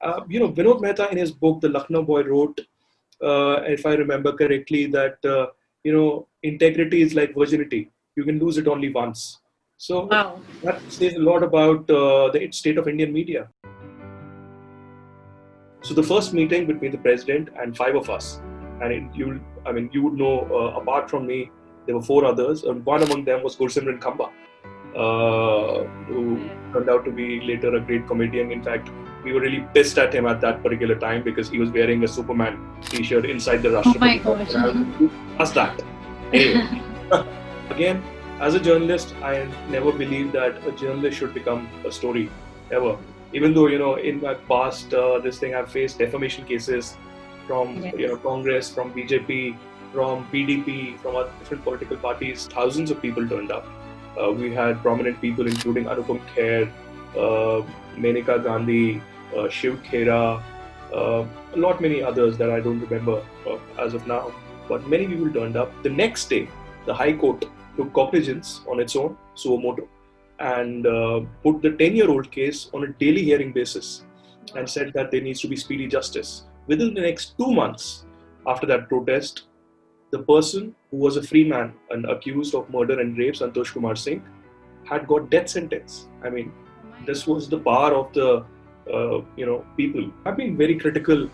Vinod Mehta in his book, The Lucknow Boy, wrote, if I remember correctly, that integrity is like virginity. You can lose it only once. So Wow. that says a lot about the state of Indian media. So the first meeting between the president and five of us, and you would know, apart from me, there were four others, and one among them was Gursimran Khamba, who turned out to be later a great comedian. In fact, we were really pissed at him at that particular time because he was wearing a Superman T-shirt inside the Oh my Rashtrapati God. Bhavan. Who does that? Anyway, again, as a journalist, I never believed that a journalist should become a story ever. Even though in my past, this thing I've faced defamation cases from Yes. Congress, from BJP, from PDP, from other different political parties. Thousands of people turned up. We had prominent people including Anupam Kher, Menaka Gandhi, Shiv Khera, a lot many others that I don't remember as of now. But many people turned up. The next day, the High Court took cognizance on its own, suo motu, and put the 10-year-old case on a daily hearing basis and said that there needs to be speedy justice. Within the next 2 months after that protest, the person who was a free man and accused of murder and rape, Santosh Kumar Singh, had got death sentence. I mean, this was the power of the people. I've been very critical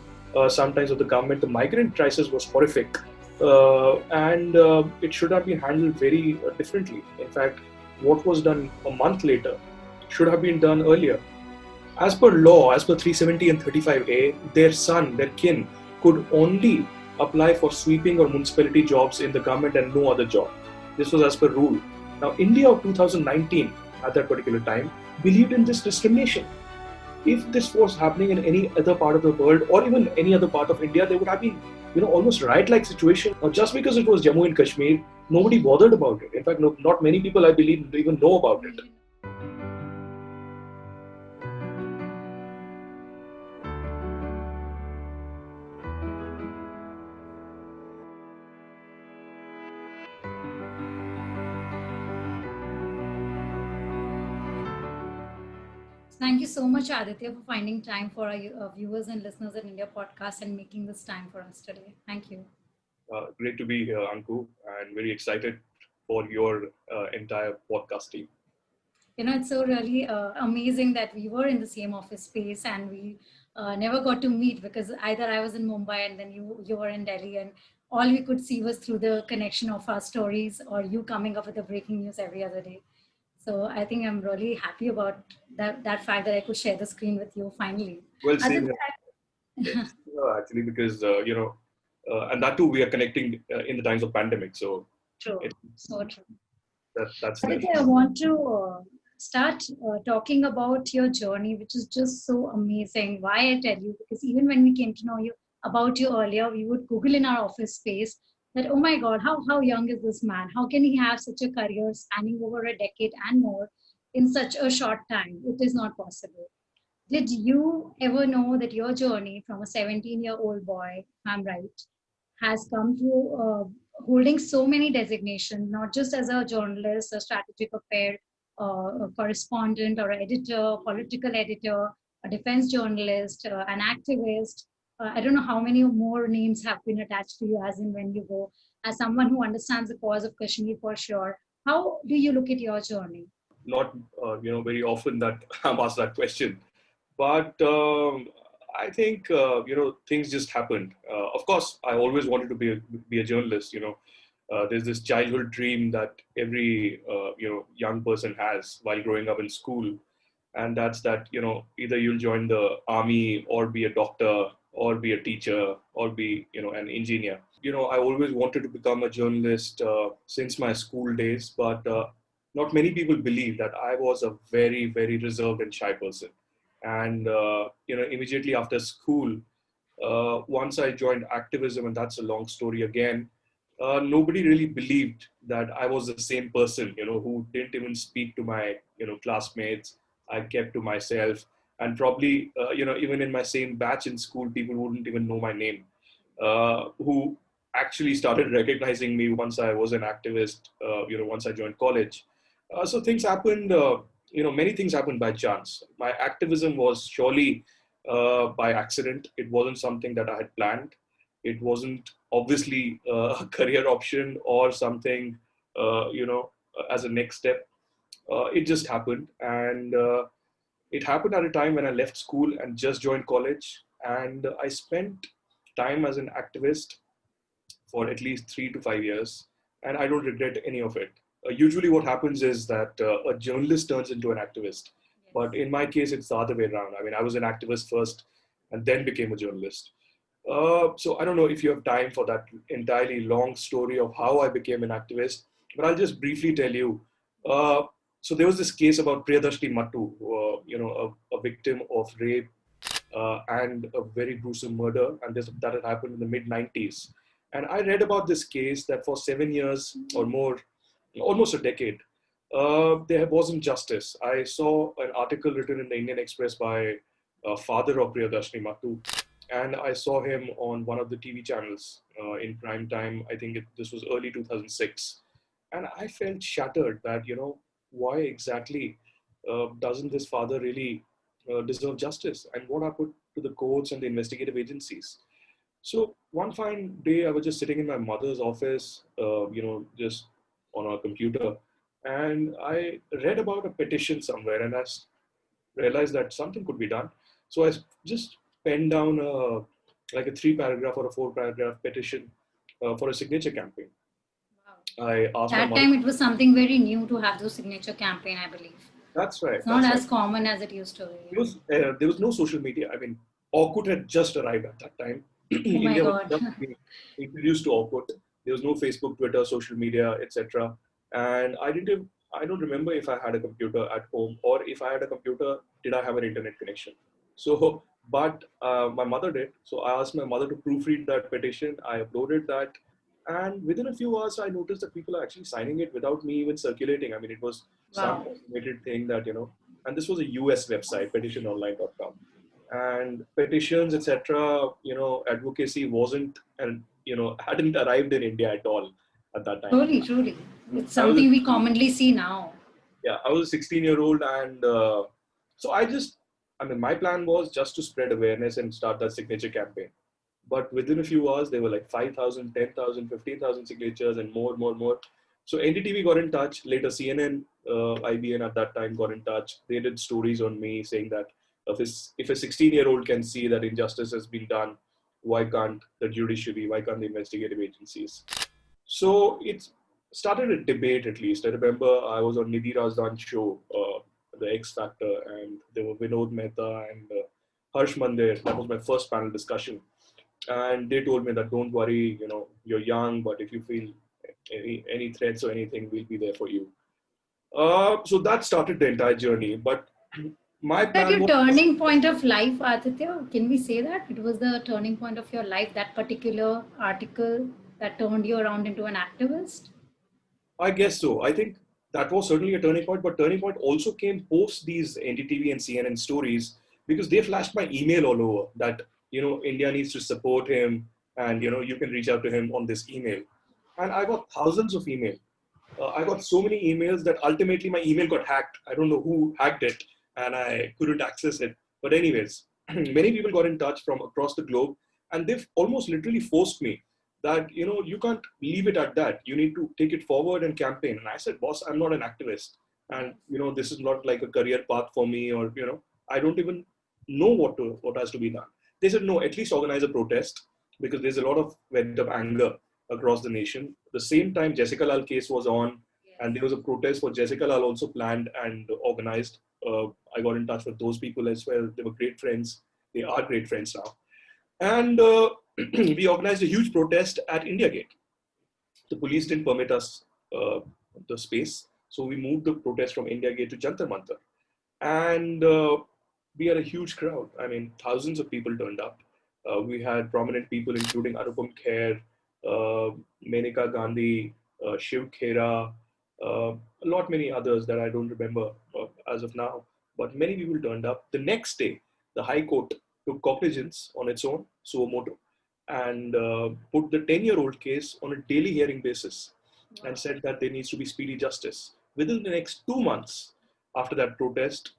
sometimes of the government. The migrant crisis was horrific, and it should have been handled very differently. In fact, what was done a month later should have been done earlier. As per law, as per 370 and 35A, their son, their kin, could only apply for sweeping or municipality jobs in the government and no other job. This was as per rule. Now, India of 2019, at that particular time, believed in this discrimination. If this was happening in any other part of the world or even any other part of India, there would have been, almost riot-like situation. Now, just because it was Jammu and Kashmir, nobody bothered about it. In fact, not many people, I believe, even know about it. Thank you so much, Aditya, for finding time for our viewers and listeners at India podcast and making this time for us today. Thank you. Great to be here, Anku, and very excited for your entire podcast team. It's so really amazing that we were in the same office space and we never got to meet because either I was in Mumbai and then you were in Delhi, and all we could see was through the connection of our stories or you coming up with the breaking news every other day. So I think I'm really happy about that fact that I could share the screen with you finally. Well, Other same here. Actually, because and that too we are connecting in the times of pandemic. So True, it, so true. that's I think really I want to start talking about your journey, which is just so amazing. Why I tell you, because even when we came to know you about you earlier, we would Google in our office space that, oh my God, how young is this man? How can he have such a career spanning over a decade and more in such a short time? It is not possible. Did you ever know that your journey from a 17-year-old boy, if I'm right, has come to holding so many designations, not just as a journalist, a strategic affair a correspondent or editor, political editor, a defense journalist, an activist. I don't know how many more names have been attached to you as in when you go. As someone who understands the cause of Kashmir for sure, how do you look at your journey? not very often that I'm asked that question, but I think things just happened. Of course, I always wanted to be a journalist. There's this childhood dream that every young person has while growing up in school, and that's that either you'll join the army or be a doctor or be a teacher or be an engineer. I always wanted to become a journalist since my school days, but not many people believe that I was a very, very reserved and shy person. And immediately after school, once I joined activism, and that's a long story again, nobody really believed that I was the same person, who didn't even speak to my, classmates. I kept to myself, and probably, even in my same batch in school, people wouldn't even know my name. Who actually started recognizing me once I was an activist, once I joined college. So things happened, many things happened by chance. My activism was surely by accident. It wasn't something that I had planned. It wasn't obviously a career option or something, as a next step. It just happened. And it happened at a time when I left school and just joined college. And I spent time as an activist for at least 3 to 5 years. And I don't regret any of it. Usually, what happens is that a journalist turns into an activist. But in my case, it's the other way around. I mean, I was an activist first and then became a journalist. So I don't know if you have time for that entirely long story of how I became an activist, but I'll just briefly tell you. Uh, so there was this case about Priyadarshini Mattu, a victim of rape and a very gruesome murder, and that had happened in the mid 90s. And I read about this case that for 7 years or more, almost a decade, there wasn't justice. I saw an article written in the Indian Express by father of Priyadarshini Mattu, and I saw him on one of the TV channels in prime time. I think this was early 2006, and I felt shattered that why exactly doesn't this father really deserve justice, and what happened to the courts and the investigative agencies? So one fine day, I was just sitting in my mother's office, just on a computer, and I read about a petition somewhere, and realized that something could be done. So I just penned down like a 3 paragraph or a 4 paragraph petition for a signature campaign. Wow. I asked my That mother. time it was something very new to have those signature campaign, I believe. That's right. It's not That's right. as common as it used to be. There was no social media. I mean, Orkut had just arrived at that time. Oh my India was God. just being introduced to Orkut. There was no Facebook, Twitter, social media, etc. And I don't remember if I had a computer at home, or if I had a computer, did I have an internet connection? So, but my mother did. So I asked my mother to proofread that petition. I uploaded that, and within a few hours, I noticed that people are actually signing it without me even circulating. I mean, it was some Wow. automated thing that and this was a US website, petitiononline.com, and petitions, etc. Advocacy wasn't, and hadn't arrived in India at all at that time. Truly, truly. It's I was something we commonly see now. Yeah, I was a 16-year-old, and so I mean, my plan was just to spread awareness and start that signature campaign. But within a few hours, there were like 5,000, 10,000, 15,000 signatures, and more. So NDTV got in touch. Later, CNN, IBN at that time got in touch. They did stories on me saying that if a 16-year-old can see that injustice has been done, why can't the judiciary, why can't the investigative agencies? So it started a debate, at least. I remember I was on Nidhi Razdan's show, The X Factor, and there were Vinod Mehta and Harsh Mandir. That was my first panel discussion. And they told me that don't worry, you're young, but if you feel any threats or anything, we'll be there for you. So that started the entire journey. But my Was that plan your was, turning point of life, Aditya? Can we say that? It was the turning point of your life, that particular article that turned you around into an activist? I guess so. I think that was certainly a turning point, but turning point also came post these NDTV and CNN stories, because they flashed my email all over that, India needs to support him, and, you can reach out to him on this email. And I got thousands of email. I got so many emails that ultimately my email got hacked. I don't know who hacked it, and I couldn't access it. But anyways, many people got in touch from across the globe, and they've almost literally forced me that you can't leave it at that. You need to take it forward and campaign. And I said, boss, I'm not an activist, and this is not like a career path for me, or I don't even know what has to be done. They said, no, at least organize a protest, because there's a lot of pent up anger across the nation. The same time Jessica Lal case was on, and there was a protest for Jessica Lal also planned and organized. I got in touch with those people as well. They were great friends. They are great friends now. And we organized a huge protest at India Gate. The police didn't permit us the space, so we moved the protest from India Gate to Jantar Mantar. And we had a huge crowd. I mean, thousands of people turned up. We had prominent people, including Anupam Kher, Menaka Gandhi, Shiv Khera, a lot many others that I don't remember as of now. But many people turned up. The next day, the High Court took cognizance on its own, suo motu, and put the 10-year-old case on a daily hearing basis, and said that there needs to be speedy justice. Within the next 2 months after that protest,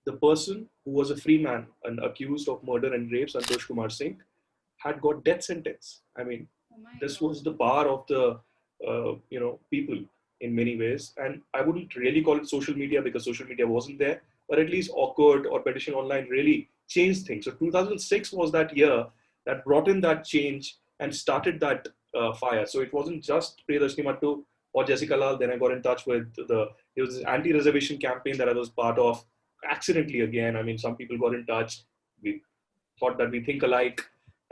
the person who was a free man and accused of murder and rape, Santosh Kumar Singh, had got death sentence. I mean, Oh my this God. was the power of the people in many ways. And I wouldn't really call it social media because social media wasn't there, but at least Awkward or Petition Online really changed things. So 2006 was that year that brought in that change and started that fire. So it wasn't just Priyadarshini Mattu or Jessica Lal. Then I got in touch with there was this anti-reservation campaign that I was part of accidentally again. I mean, some people got in touch. We thought that we think alike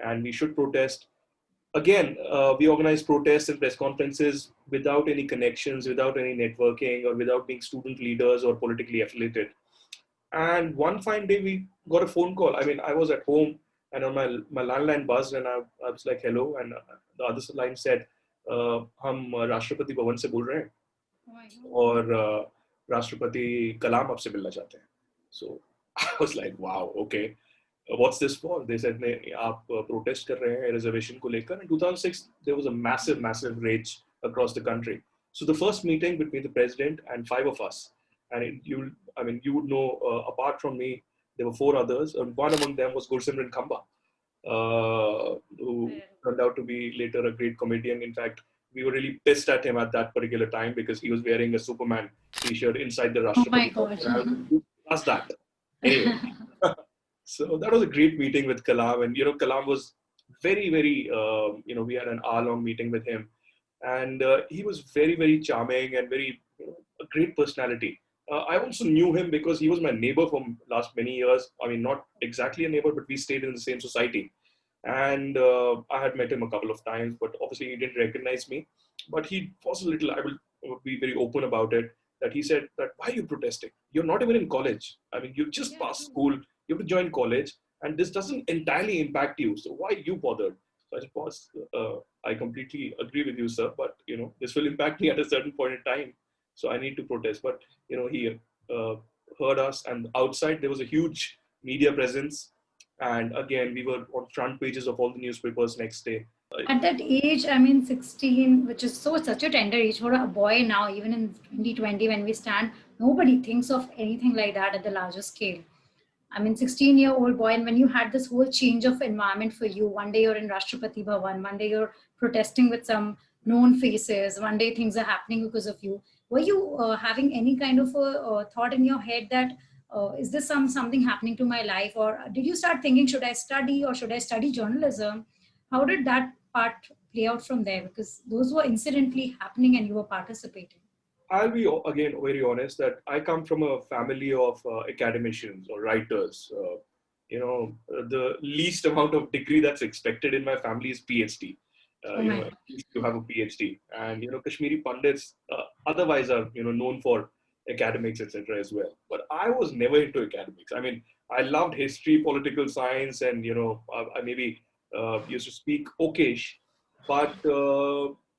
and we should protest. Again, we organized protests and press conferences without any connections, without any networking, or without being student leaders or politically affiliated. And one fine day, we got a phone call. I mean, I was at home and on my landline buzzed, and I was like, hello. And the other line said, हम राष्ट्रपति भवन से बोल रहे हैं Oh my God. और राष्ट्रपति कलाम आपसे मिलना चाहते हैं. So I was like, wow, okay. What's this for? They said, नहीं, आप protest कर रहे हैं reservation को लेकर. In 2006, there was a massive rage across the country. So the first meeting between the president and five of us, and you would know, apart from me, there were four others, and one among them was Gursimran Khamba, who turned out to be later a great comedian. In fact, we were really pissed at him at that particular time because he was wearing a Superman T-shirt inside the Oh my Rashtrapati. God. Who does that? Anyway. So that was a great meeting with Kalam, and Kalam was very. We had an hour-long meeting with him, and he was very charming and very a great personality. I also knew him because he was my neighbor from last many years. I mean, not exactly a neighbor, but we stayed in the same society, and I had met him a couple of times, but obviously he didn't recognize me. But he was a little. I will be very open about it. That he said that why are you protesting? You're not even in college. I mean, you just passed school. You have to join college, and this doesn't entirely impact you. So why are you bothered? So I said, boss, I completely agree with you, sir. But this will impact me at a certain point in time. So I need to protest. But he heard us, and outside there was a huge media presence. And again, we were on front pages of all the newspapers next day. At that age, I mean, 16, which is such a tender age for a boy now, even in 2020, when we stand, nobody thinks of anything like that at the larger scale. I mean, 16-year-old boy, and when you had this whole change of environment for you, one day you're in Rashtrapati Bhavan, one day you're protesting with some known faces, one day things are happening because of you. Were you having any kind of a thought in your head that is this something happening to my life, or did you start thinking, should I study or should I study journalism? How did that part play out from there? Because those were incidentally happening and you were participating. I'll be again very honest that I come from a family of academicians or writers. The least amount of degree that's expected in my family is PhD. Oh my To have a PhD, and Kashmiri Pandits otherwise are known for academics, etc. as well. But I was never into academics. I mean, I loved history, political science, and I maybe used to speak okayish, but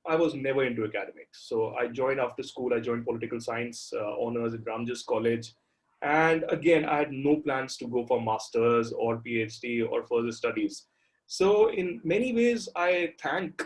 I was never into academics. So I joined after school. I joined political science honors at Ramjas College. And again, I had no plans to go for masters or PhD or further studies. So in many ways, I thank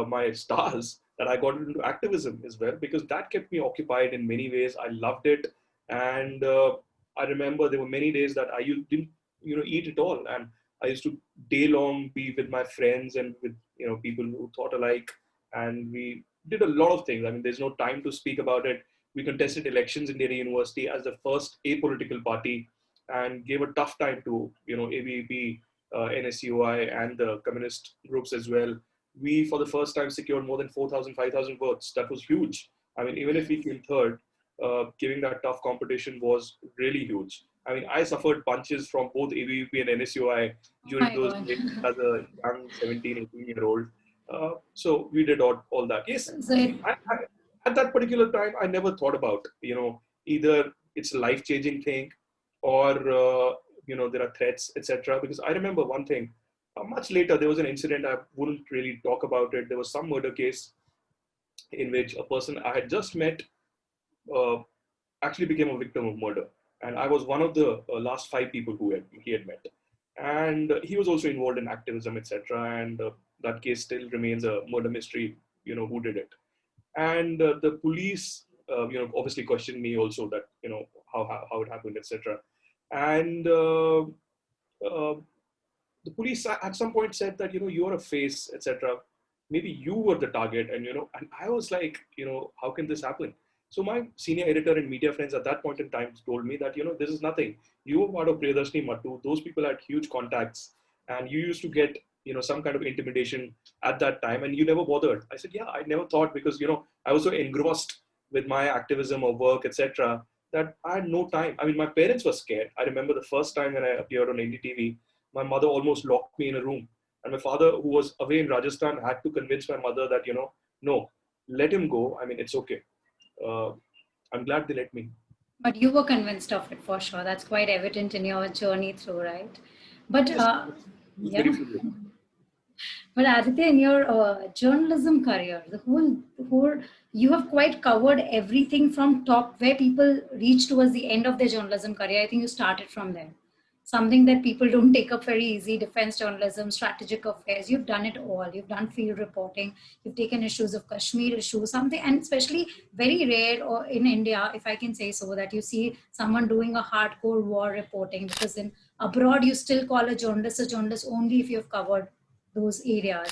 my stars that I got into activism as well, because that kept me occupied in many ways. I loved it. And I remember there were many days that I didn't, eat at all. And I used to day long be with my friends and with, people who thought alike, and we did a lot of things. I mean, there's no time to speak about it. We contested elections in Delhi University as the first apolitical party and gave a tough time to, ABVP, NSUI, and the communist groups as well. We, for the first time, secured more than 4,000, 5,000 votes. That was huge. I mean, even if we came third, giving that tough competition was really huge. I mean, I suffered punches from both ABVP and NSUI during those days as a young 17, 18-year-old. So we did all that. Yes, So at that particular time, I never thought about, either it's a life-changing thing or, there are threats, etc. Because I remember one thing, much later, there was an incident, I wouldn't really talk about it. There was some murder case in which a person I had just met uh, actually became a victim of murder. And I was one of the last five people he had met. And he was also involved in activism, etc. And that case still remains a murder mystery, who did it. And the police, obviously questioned me also that, how it happened, etc. And uh, the police at some point said that, you're a face, etc. Maybe you were the target, and and I was like, how can this happen? So my senior editor and media friends at that point in time told me that, this is nothing. You were part of Priyadarshini Mattu. Those people had huge contacts, and you used to get, some kind of intimidation at that time, and you never bothered. I said, yeah, I never thought, because I was so engrossed with my activism or work, etc., that I had no time. I mean, my parents were scared. I remember the first time when I appeared on NDTV, my mother almost locked me in a room. And my father, who was away in Rajasthan, had to convince my mother that, no, let him go. I mean, it's okay. Uh, I'm glad they let me. But you were convinced of it for sure. That's quite evident in your journey through, right? But Yes, it was very yeah. fluid. But Aditya, in your journalism career, the whole, you have quite covered everything from top where people reach towards the end of their journalism career. I think you started from there. Something that people don't take up very easy: defense journalism, strategic affairs. You've done it all. You've done field reporting. You've taken issues of Kashmir issues, something, and especially very rare or in India, if I can say so, that you see someone doing a hardcore war reporting, because in abroad you still call a journalist only if you've covered those areas.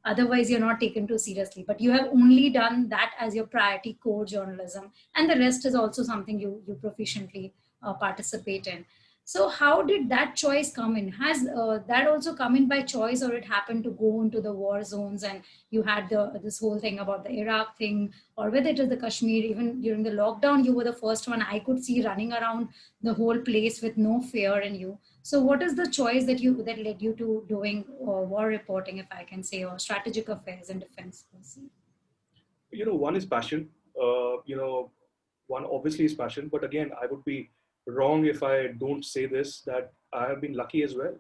Otherwise, you're not taken too seriously. But you have only done that as your priority core journalism, and the rest is also something you proficiently participate in. So, how did that choice come in? Has that also come in by choice, or it happened to go into the war zones and you had this whole thing about the Iraq thing, or whether it is the Kashmir? Even during the lockdown, you were the first one I could see running around the whole place with no fear in you. So, what is the choice that led you to doing war reporting, if I can say, or strategic affairs and defense policy? One is passion. One obviously is passion, but again, I would be wrong if I don't say this, that I have been lucky as well.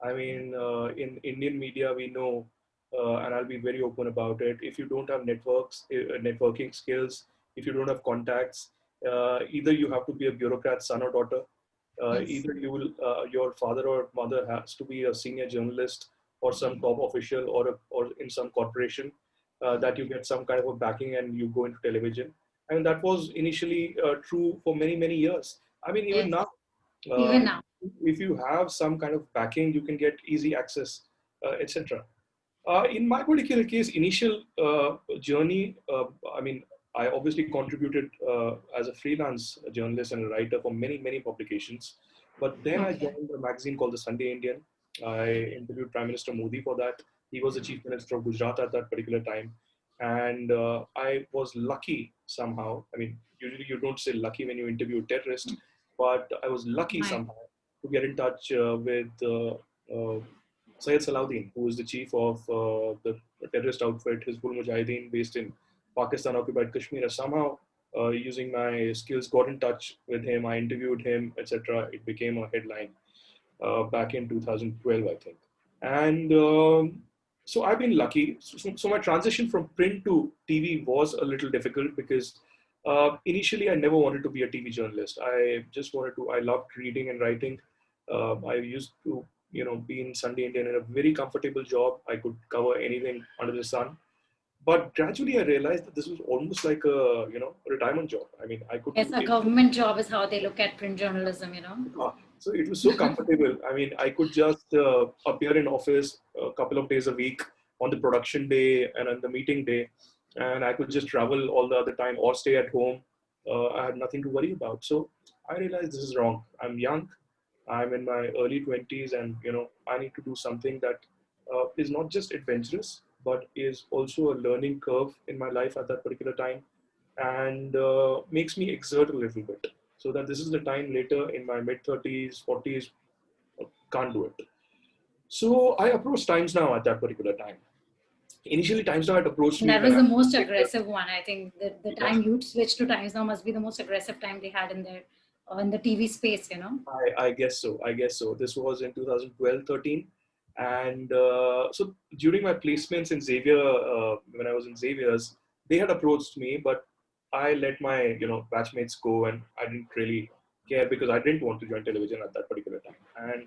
I mean, in Indian media, we know, and I'll be very open about it. If you don't have networking skills, if you don't have contacts, either you have to be a bureaucrat's son or daughter, Yes. either your father or mother has to be a senior journalist or some top official, or in some corporation, that you get some kind of a backing and you go into television. And that was initially true for many, many years. I mean, even Yes. now, uh, Even now. if you have some kind of backing, you can get easy access, etc. In my particular case, initial journey, I mean, I obviously contributed as a freelance journalist and a writer for many, many publications. But then I Okay. joined a magazine called the Sunday Indian. I interviewed Prime Minister Modi for that. He was the chief minister of Gujarat at that particular time. And I was lucky somehow. I mean, usually you don't say lucky when you interview terrorists, but I was lucky My. somehow to get in touch with Syed Salahuddin, who is the chief of the terrorist outfit Hizbul Mujahideen based in Pakistan occupied Kashmir. Somehow, using my skills, got in touch with him. I interviewed him, etc. It became a headline back in 2012, I think. And so I've been lucky. So my transition from print to TV was a little difficult because initially I never wanted to be a TV journalist. I just wanted to. I loved reading and writing. I used to, be in Sunday Indian in a very comfortable job. I could cover anything under the sun. But gradually, I realized that this was almost like a retirement job. I mean, I could Yes, do a it. government job is how they look at print journalism. So it was so comfortable. I mean, I could just appear in office a couple of days a week on the production day and on the meeting day, and I could just travel all the other time or stay at home. I had nothing to worry about. So I realized this is wrong. I'm young. I'm in my early 20s, and I need to do something that is not just adventurous, but is also a learning curve in my life at that particular time, and makes me exert a little bit, so that this is the time later in my mid 30s, 40s, can't do it. So I approached Times Now at that particular time. Initially, Times Now had approached And me that when was I the was most a teenager. aggressive one. I think the Yeah, time you switched to Times Now must be the most aggressive time they had in their in the TV space. I guess so. I guess so. This was in 2012, 13. And so during my placements in Xavier, when I was in Xavier's, they had approached me, but I let my, batchmates go, and I didn't really care because I didn't want to join television at that particular time. And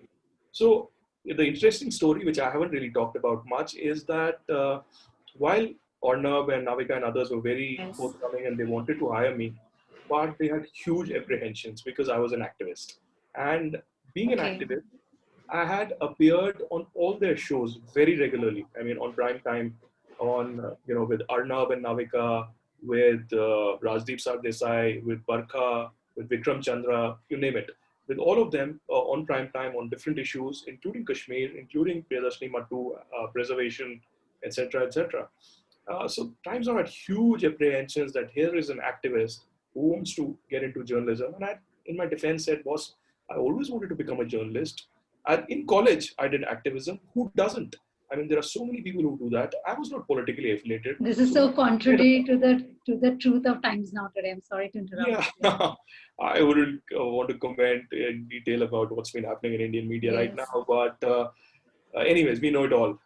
so the interesting story, which I haven't really talked about much, is that while Ornab and Navika and others were very Yes. forthcoming and they wanted to hire me, but they had huge apprehensions because I was an activist. And being an Okay. activist, I had appeared on all their shows very regularly. I mean, on prime time, on with Arnab and Navika, with Rajdeep Sardesai, with Barkha, with Vikram Chandra, you name it. With all of them on prime time on different issues, including Kashmir, including Priyadashini Mattu, preservation, etc., etc. So Times Now had huge apprehensions that here is an activist who wants to get into journalism. And I, in my defense, said, boss, I always wanted to become a journalist. In college, I did activism. Who doesn't? I mean, there are so many people who do that. I was not politically affiliated. This is So so what did I care contrary about? to the truth of Times Now today. I'm sorry to interrupt. Yeah, Yeah. I wouldn't want to comment in detail about what's been happening in Indian media right Yes. now, but anyways, we know it all.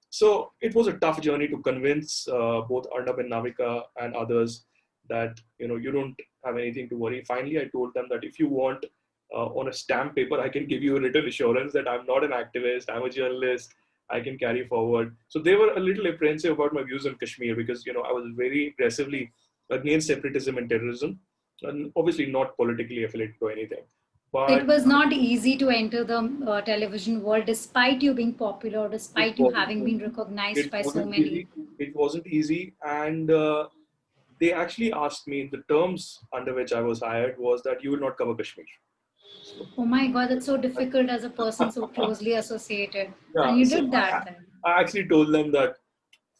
So it was a tough journey to convince both Arnab and Navika and others that you don't have anything to worry. Finally, I told them that if you want on a stamp paper, I can give you a written assurance that I'm not an activist, I'm a journalist. I can carry forward. So they were a little apprehensive about my views on Kashmir because I was very aggressively against separatism and terrorism, and obviously not politically affiliated to anything. So it But was not easy to enter the television world despite you being popular, it despite you wasn't having been easy. recognized It by so wasn't many. easy. It wasn't easy, and they actually asked me the terms under which I was hired was that you will not cover Kashmir. So, Oh my God, that's so difficult as a person so closely associated. And yeah, you so did that then. I actually told them that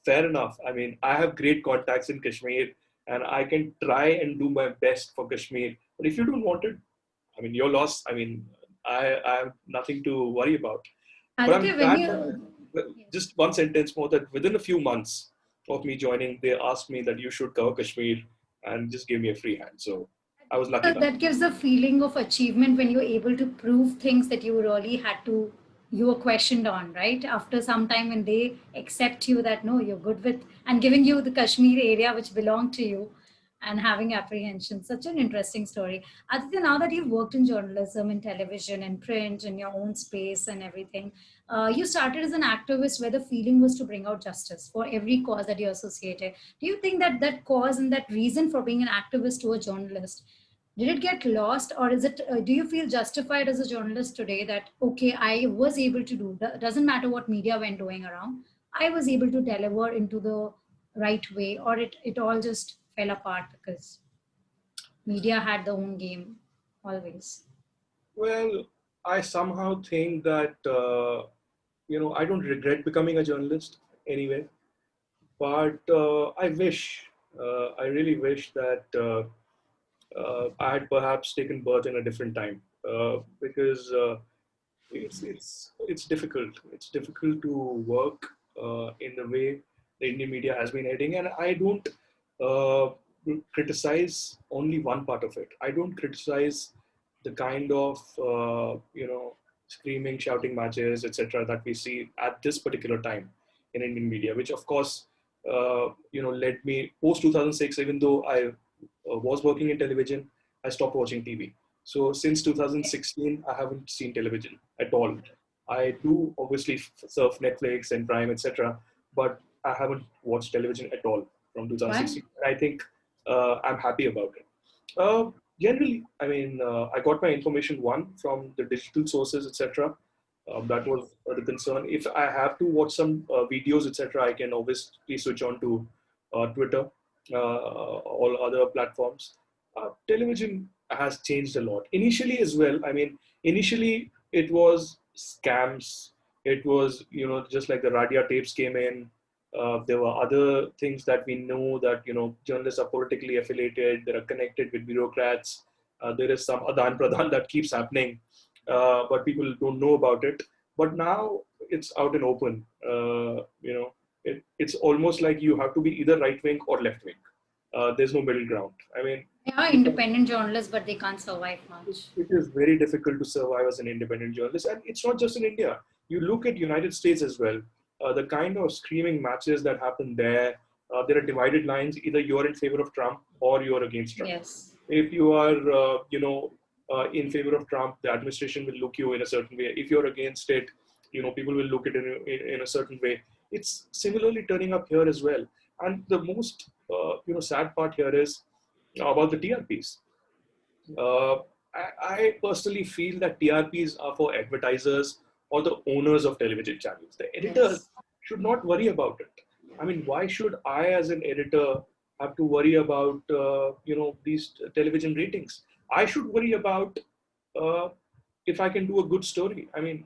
fair enough. I mean, I have great contacts in Kashmir, and I can try and do my best for Kashmir. But if you don't want it, I mean, your loss. I mean, I have nothing to worry about. But I'm Aditya, when glad you, that yes. just one sentence more that within a few months of me joining, they asked me that you should cover Kashmir and just gave me a free hand. So I was lucky enough. That gives a feeling of achievement when you're able to prove things that you really had to, you were questioned on, right? After some time, when they accept you that no, you're good with, and giving you the Kashmir area which belonged to you and having apprehension. Such an interesting story. Aditya, now that you've worked in journalism, in television, and print, in your own space and everything, you started as an activist where the feeling was to bring out justice for every cause that you associated. Do you think that that cause and that reason for being an activist to a journalist, did it get lost, or is it do you feel justified as a journalist today that okay, I was able to do, doesn't matter what media went doing around, I was able to deliver into the right way, or it all just fell apart because media had their own game always? Well, I somehow think that I don't regret becoming a journalist anyway, but I really wish that I had perhaps taken birth in a different time because it's difficult. It's difficult to work in the way the Indian media has been heading, and I don't uh, criticize only one part of it. I don't criticize the kind of screaming, shouting matches, etc., that we see at this particular time in Indian media, which of course led me post 2006. Even though I was working in television, I stopped watching TV. So since 2016, I haven't seen television at all. I do obviously surf Netflix and Prime, etc., but I haven't watched television at all from Why? 2016. And I think I'm happy about it. Uh, Generally, I mean, I got my information one from the digital sources, etc. That was the concern. If I have to watch some videos, etc., I can obviously switch on to Twitter, all other platforms. Television has changed a lot. Initially, as well. I mean, initially it was scams. It was just like the Radia tapes came in. There were other things that we know that journalists are politically affiliated. They are connected with bureaucrats. There is some Adan Pradhan that keeps happening, but people don't know about it. But now it's out and open. It's almost like you have to be either right wing or left wing. There's no middle ground. I mean, They are people, independent journalists, but they can't survive much. it is very difficult to survive as an independent journalist, and it's not just in India. You look at United States as well. The kind of screaming matches that happen there. There are divided lines. Either you're in favor of Trump or you're against Trump. Yes. If you are, in favor of Trump, the administration will look you in a certain way. If you're against it, people will look at it in a certain way. It's similarly turning up here as well. And the most, sad part here is about the TRPs. I personally feel that TRPs are for advertisers or the owners of television channels. The editors Yes. should not worry about it. I mean, why should I, as an editor, have to worry about these television ratings? I should worry about uh, if I can do a good story. I mean,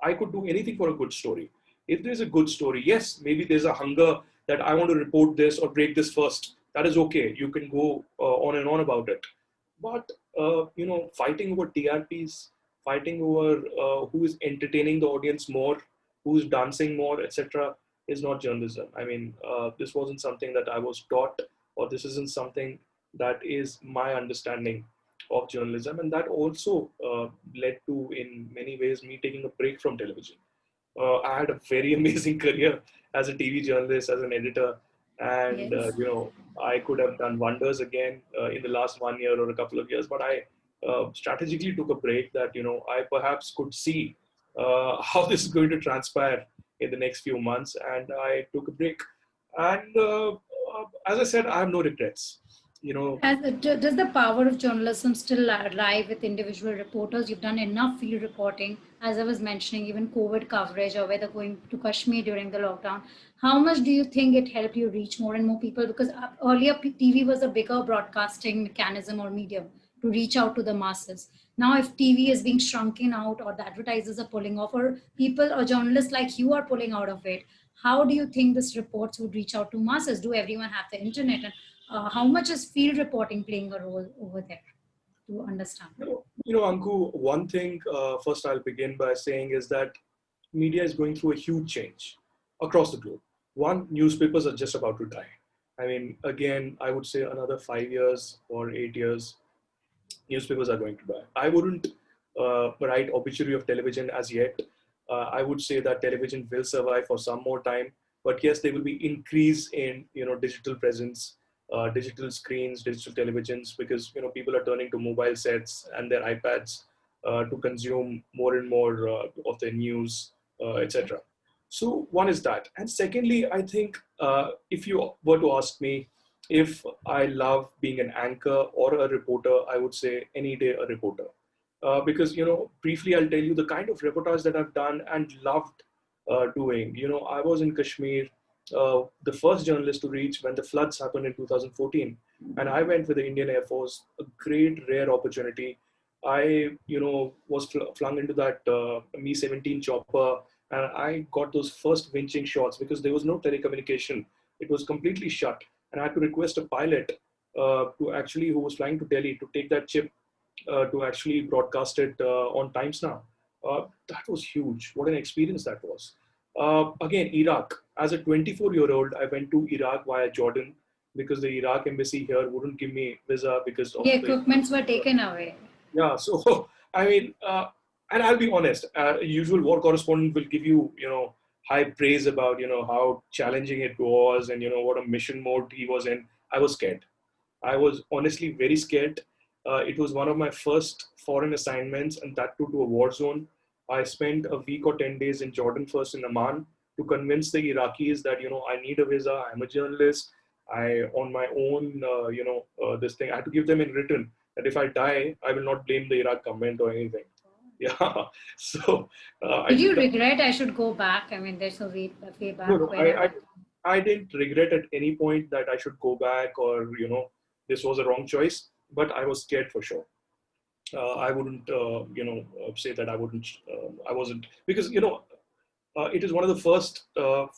I could do anything for a good story. If there's a good story, yes, maybe there's a hunger that I want to report this or break this first. That is okay. You can go on and on about it. But fighting over TRPs, fighting over who is entertaining the audience more, who's dancing more, etc., is not journalism. I mean, this wasn't something that I was taught, or this isn't something that is my understanding of journalism, and that also led to, in many ways, me taking a break from television. I had a very amazing career as a TV journalist, as an editor, and Yes. I could have done wonders again in the last 1 year or a couple of years, but I strategically took a break that I perhaps could see how this is going to transpire in the next few months, and I took a break. And as I said, I have no regrets. You know, Does the power of journalism still lie with individual reporters? You've done enough field reporting, as I was mentioning, even COVID coverage or whether going to Kashmir during the lockdown. How much do you think it helped you reach more and more people? Because earlier TV was a bigger broadcasting mechanism or medium to reach out to the masses. Now, if TV is being shrunken out or the advertisers are pulling off or people or journalists like you are pulling out of it, how do you think this reports would reach out to masses? Do everyone have the internet? And how much is field reporting playing a role over there to understand? Anku, one thing first I'll begin by saying is that media is going through a huge change across the globe. One, newspapers are just about to die. I mean, again, I would say another 5 years or 8 years, newspapers are going to die. I wouldn't write obituary of television as yet. I would say that television will survive for some more time, but yes, there will be increase in digital presence, digital screens, digital televisions, because people are turning to mobile sets and their iPads to consume more and more of their news, etc. So one is that, and secondly, I think if you were to ask me if I love being an anchor or a reporter, I would say any day a reporter. Because, briefly, I'll tell you the kind of reportage that I've done and loved doing. I was in Kashmir, the first journalist to reach when the floods happened in 2014. And I went with the Indian Air Force, a great, rare opportunity. I, was flung into that Mi-17 chopper, and I got those first winching shots because there was no telecommunication. It was completely shut, and I had to request a pilot who was flying to Delhi, to take that chip to actually broadcast it on Times Now. That was huge. What an experience that was. Again, Iraq. As a 24-year-old, I went to Iraq via Jordan because the Iraq embassy here wouldn't give me visa because of The the equipments were taken away. yeah. So I mean, and I'll be honest. A usual war correspondent will give you high praise about how challenging it was and what a mission mode he was in. I was scared. I was honestly very scared. It was one of my first foreign assignments, and that too to a war zone. I spent a week or 10 days in Jordan, first in Amman, to convince the Iraqis that I need a visa. I'm a journalist. I on my own, this thing. I had to give them in written that if I die, I will not blame the Iraq government or anything. Yeah. So I Did did you that. regret I should go back? I mean, there's a way No, back no, when I was. I didn't regret at any point that I should go back or this was a wrong choice. But I was scared for sure. I wouldn't, say that I wasn't, because it is one of the first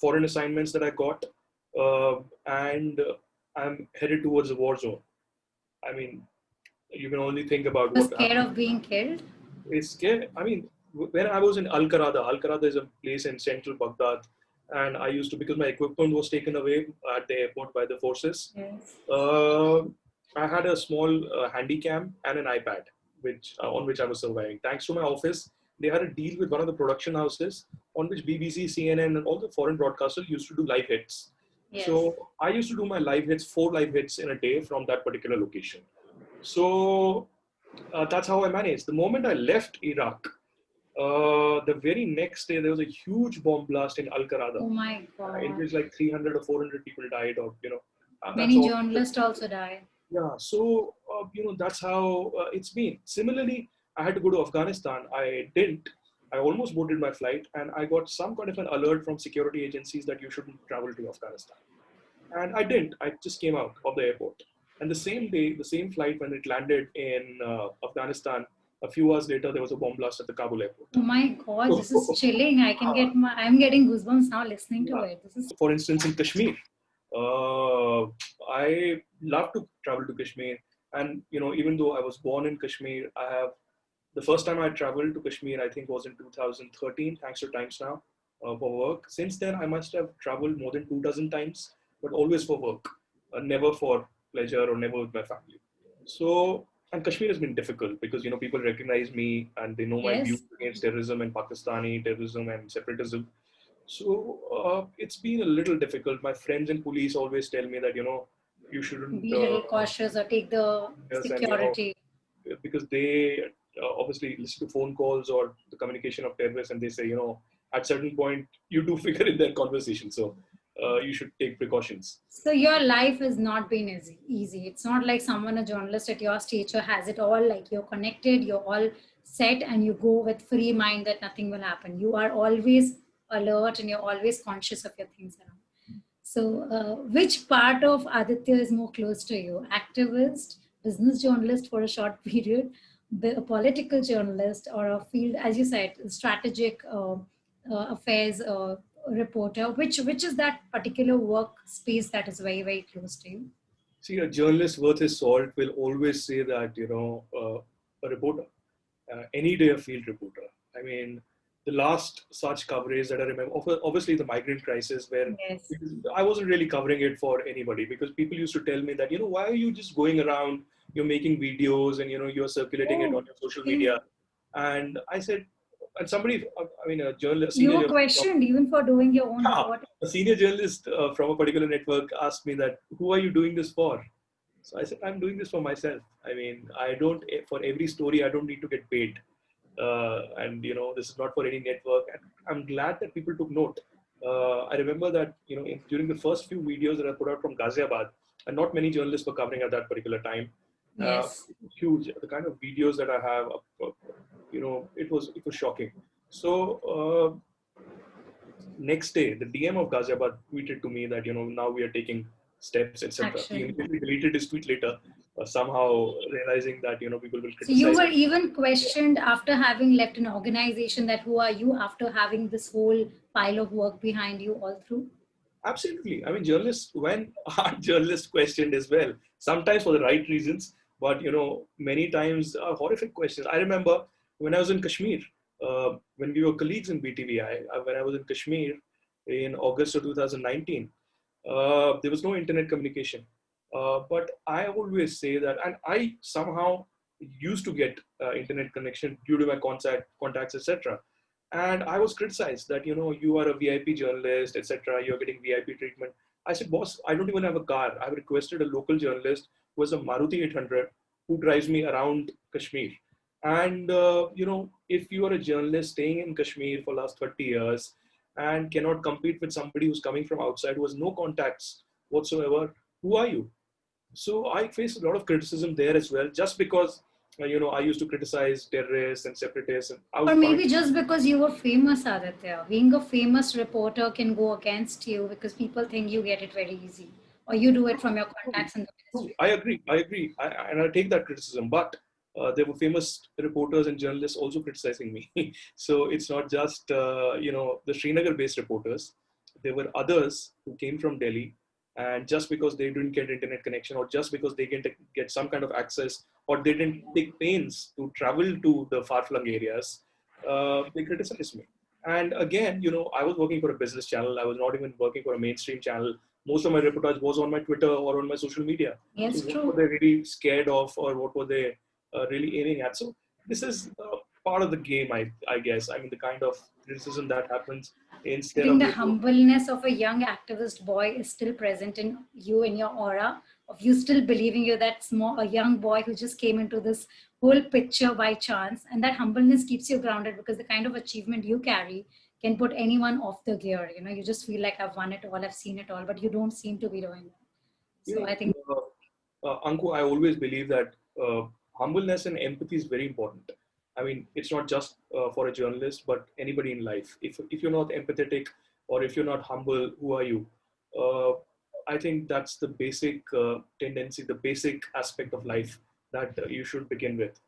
foreign assignments that I got, and I'm headed towards a war zone. I mean, you can only think about Was what scared happened. of being killed. It's scary. I mean, when I was in Al Qarada is a place in central Baghdad, and I used to, because my equipment was taken away at the airport by the forces. Yes. Uh, I had a small handycam and an iPad, which on which I was surviving. Thanks to my office, they had a deal with one of the production houses on which BBC, CNN, and all the foreign broadcasters used to do live hits. Yes. So I used to do my live hits, 4 live hits in a day from that particular location. So that's how I managed. The moment I left Iraq, the very next day there was a huge bomb blast in Al Qarada, Oh my in God. which like 300 or 400 people died, or that's Many all. journalists also died. Yeah. So that's how it's been. Similarly, I had to go to Afghanistan. I didn't. I almost boarded my flight, and I got some kind of an alert from security agencies that you shouldn't travel to Afghanistan. And I didn't. I just came out of the airport. And the same day, the same flight, when it landed in Afghanistan, a few hours later, there was a bomb blast at the Kabul airport. Oh my God, this is chilling. I'm getting goosebumps now listening to it. This is. For instance, in Kashmir, I love to travel to Kashmir. And, even though I was born in Kashmir, the first time I traveled to Kashmir, I think was in 2013, thanks to Times Now, for work. Since then, I must have traveled more than 2 dozen times, but always for work, never for pleasure or never with my family. So, and Kashmir has been difficult because, people recognize me and they know my Yes. views against terrorism and Pakistani terrorism and separatism. So it's been a little difficult. My friends in police always tell me that, you shouldn't, Be a little cautious or take the yes, and, security. because they obviously listen to phone calls or the communication of terrorists, and they say, at certain point you do figure in their conversation, so you should take precautions. So your life has not been easy. It's not like someone, a journalist at your stature, has it all. Like you're connected, you're all set, and you go with free mind that nothing will happen. You are always alert and you're always conscious of your things around. So, which part of Aditya is more close to you? Activist, business journalist for a short period, a political journalist, or a field, as you said, strategic affairs reporter? Which is that particular work space that is very, very close to you? See, a journalist worth his salt will always say that, a reporter, any day a field reporter. I mean, the last such coverage that I remember, obviously the migrant crisis, where Yes. I wasn't really covering it for anybody, because people used to tell me that, why are you just going around, you're making videos and, you're circulating it on your social media. And I said, and somebody, I mean, a journalist, You were questioned even for doing your own report. a senior journalist from a particular network asked me that, who are you doing this for? So I said, I'm doing this for myself. I mean, I don't, for every story, I don't need to get paid. And, this is not for any network. And I'm glad that people took note. I remember that, during the first few videos that I put out from Ghaziabad, and not many journalists were covering at that particular time. Yes. Huge. The kind of videos that I have, it was shocking. So next day, the DM of Ghaziabad tweeted to me that, now we are taking steps, etc. He immediately deleted his tweet later, somehow realizing that, people will criticize. So you were even questioned after having left an organization, that who are you, after having this whole pile of work behind you all through? Absolutely. I mean, journalists, when are journalists questioned as well, sometimes for the right reasons, but, many times horrific questions. I remember when I was in Kashmir, when we were colleagues in BTVI, when I was in Kashmir in August of 2019, there was no internet communication. But I always say that, and I somehow used to get internet connection due to my contacts, etc. And I was criticized that, you are a VIP journalist, etc. You're getting VIP treatment. I said, boss, I don't even have a car. I've requested a local journalist who has a Maruti 800 who drives me around Kashmir. And, if you are a journalist staying in Kashmir for last 30 years and cannot compete with somebody who's coming from outside, who has no contacts whatsoever, who are you? So I faced a lot of criticism there as well, just because, I used to criticize terrorists and separatists. And or maybe just because you were famous, Aditya. Being a famous reporter can go against you because people think you get it very easy, or you do it from your contacts in the ministry. I agree. And I take that criticism. But there were famous reporters and journalists also criticizing me. So it's not just, the Srinagar-based reporters. There were others who came from Delhi, and just because they didn't get internet connection, or just because they can get some kind of access, or they didn't take pains to travel to the far-flung areas, they criticized me. And again, I was working for a business channel. I was not even working for a mainstream channel. Most of my reportage was on my Twitter or on my social media. Yes, so true. what were they really scared of, or what were they really aiming at? So this is part of the game, I guess. I mean, the kind of criticism that happens. I think the humbleness of a young activist boy is still present in you, in your aura, of you still believing you're that a young boy who just came into this whole picture by chance. And that humbleness keeps you grounded, because the kind of achievement you carry can put anyone off the gear. You just feel like I've won it all, I've seen it all, but you don't seem to be doing that. So I think... Anku, I always believe that humbleness and empathy is very important. I mean, it's not just for a journalist, but anybody in life. If you're not empathetic or if you're not humble, who are you? Uh, I think that's the basic tendency, the basic aspect of life that you should begin with.